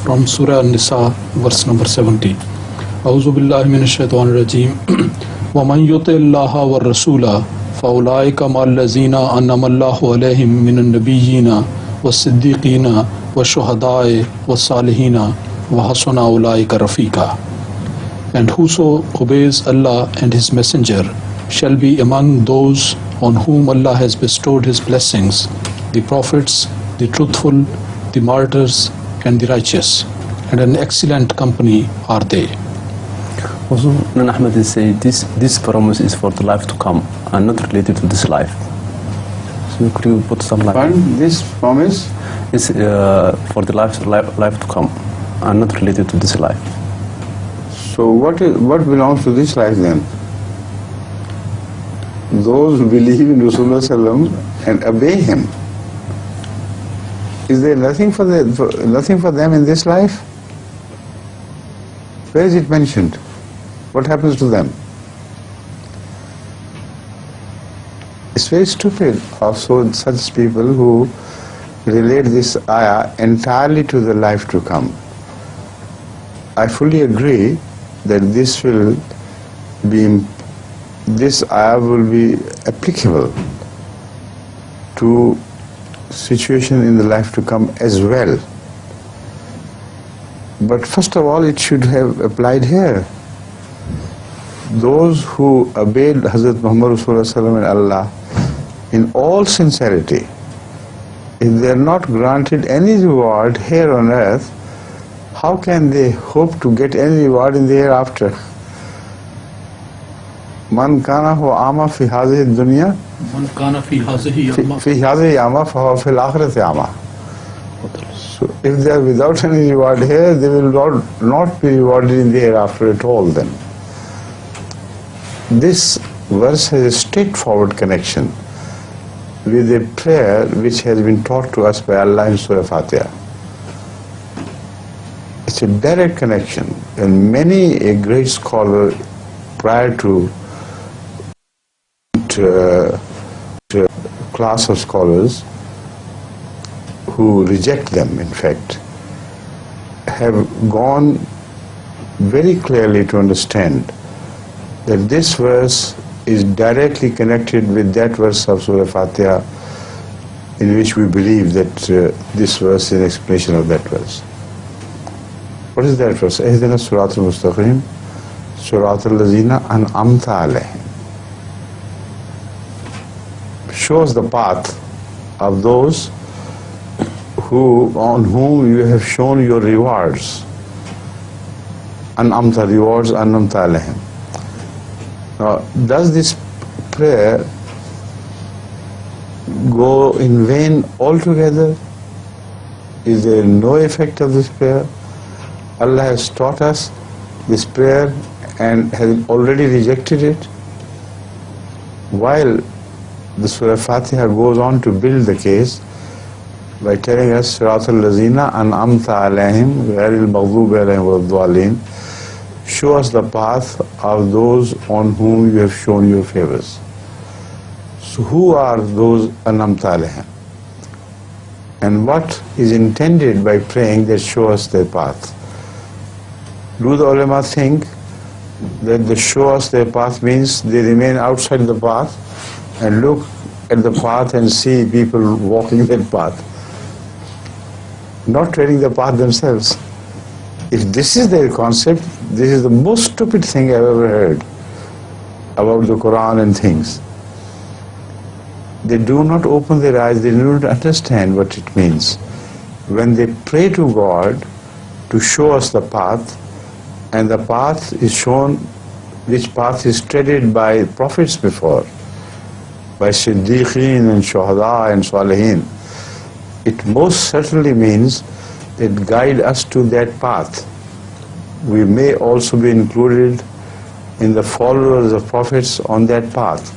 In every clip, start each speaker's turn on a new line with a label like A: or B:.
A: from Surah An Nisa, verse number 70. A'udhu billahi minash shaitanir rajeem. Wa man yuti Allaha war rasula fa ulaika ma'al ladzina an'ama Allahu alaihim minan nabiyyina was siddiqina was shuhada'i was salihina wa hasuna ulaika rafiqa. And whoso obeys Allah and his messenger shall be among those on whom Allah has bestowed his blessings, the prophets, the truthful, the martyrs, and the righteous, and an excellent company are they.
B: Also, Ahmediyya say this promise is for the life to come and not related to this life. So could you put some light?
C: And this promise
B: is for the life to come and not related to this life.
C: So what belongs to this life then? Those who believe in Rasulullah sallam and obey him. Is there nothing for them in this life? Where is it mentioned? What happens to them? It's very stupid of such people who relate this ayah entirely to the life to come. I fully agree that this ayah will be applicable to situation in the life to come as well. But first of all, it should have applied here. Those who obeyed Hazrat Muhammad Rasulullah and Allah in all sincerity, if they are not granted any reward here on earth, how can they hope to get any reward in the hereafter? Man kana huwa ama fi hadhihi dunya
A: Man kana fi hadhihi
C: ama fahuwa fil akhirati ama. So if they are without any reward here, they will not be rewarded in the hereafter at all then. This verse has a straightforward connection with a prayer which has been taught to us by Allah in Surah Fatiha. It's a direct connection, and a great scholar prior to class of scholars who reject them, in fact, have gone very clearly to understand that this verse is directly connected with that verse of Surah Fatiha in which we believe that this verse is an explanation of that verse. What is that verse? Ihdina siratal mustaqim, siratal ladzina an'amta alayhim. Shows the path of those on whom you have shown your rewards. An'amta, rewards, an'amta alayhim. Now, does this prayer go in vain altogether? Is there no effect of this prayer? Allah has taught us this prayer and has already rejected it, while the Surah Fatiha goes on to build the case by telling us Siratal Lazina An'amta Alayhim Ghairil Maghdubi Alayhim Waddallin. Show us the path of those on whom you have shown your favors. So who are those An'amta Alayhim? And what is intended by praying that show us their path? Do the ulama think that the show us their path means they remain outside the path and look at the path and see people walking that path, not treading the path themselves? If this is their concept, this is the most stupid thing I've ever heard about the Quran and things. They do not open their eyes, they do not understand what it means. When they pray to God to show us the path, and the path is shown, which path is treaded by prophets before, by Siddiqeen and Shuhada and Salihin, it most certainly means that guide us to that path. We may also be included in the followers of prophets on that path.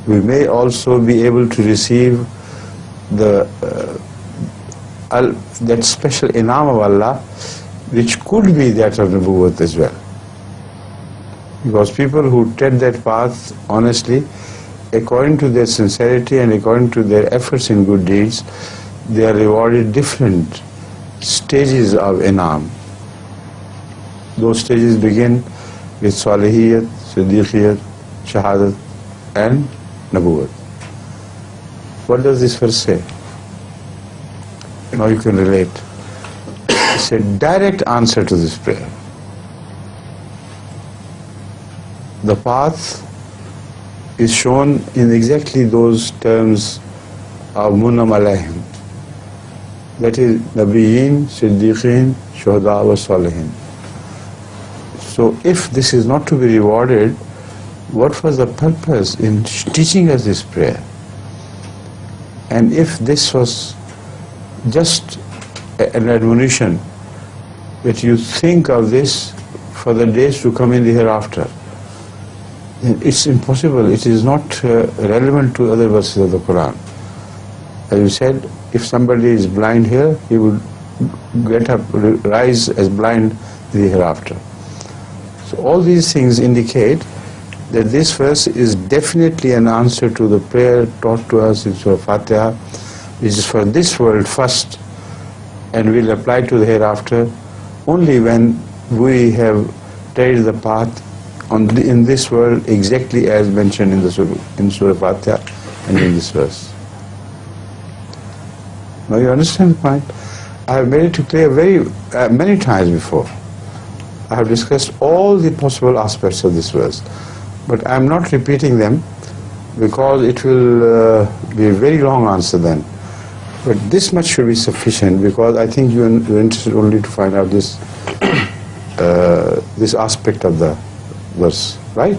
C: We may also be able to receive that special inam of Allah, which could be that of Nubuwwat as well. Because people who tread that path honestly, according to their sincerity and according to their efforts in good deeds, they are rewarded different stages of Inam. Those stages begin with Salihiyat, Siddiqiyat, Shahadat and Nabuwat. What does this verse say? Now you can relate. It's a direct answer to this prayer. The path is shown in exactly those terms of Munam alayhim. That is Nabiyyin, Siddiqin, Shuhada wa Salihin. So if this is not to be rewarded, what was the purpose in teaching us this prayer? And if this was just an admonition that you think of this for the days to come in the hereafter, then it's impossible. It is not relevant to other verses of the Quran. As you said, if somebody is blind here, he would get up, rise as blind in the hereafter. So all these things indicate that this verse is definitely an answer to the prayer taught to us in Surah Fatiha, which is for this world first and will apply to the hereafter only when we have tread the path in this world exactly as mentioned in Surah Fatiha and in this verse. Now you understand the point? I have made it clear many times before. I have discussed all the possible aspects of this verse, but I am not repeating them because it will be a very long answer then. But this much should be sufficient because I think you're interested only to find out this this aspect of the verse, right?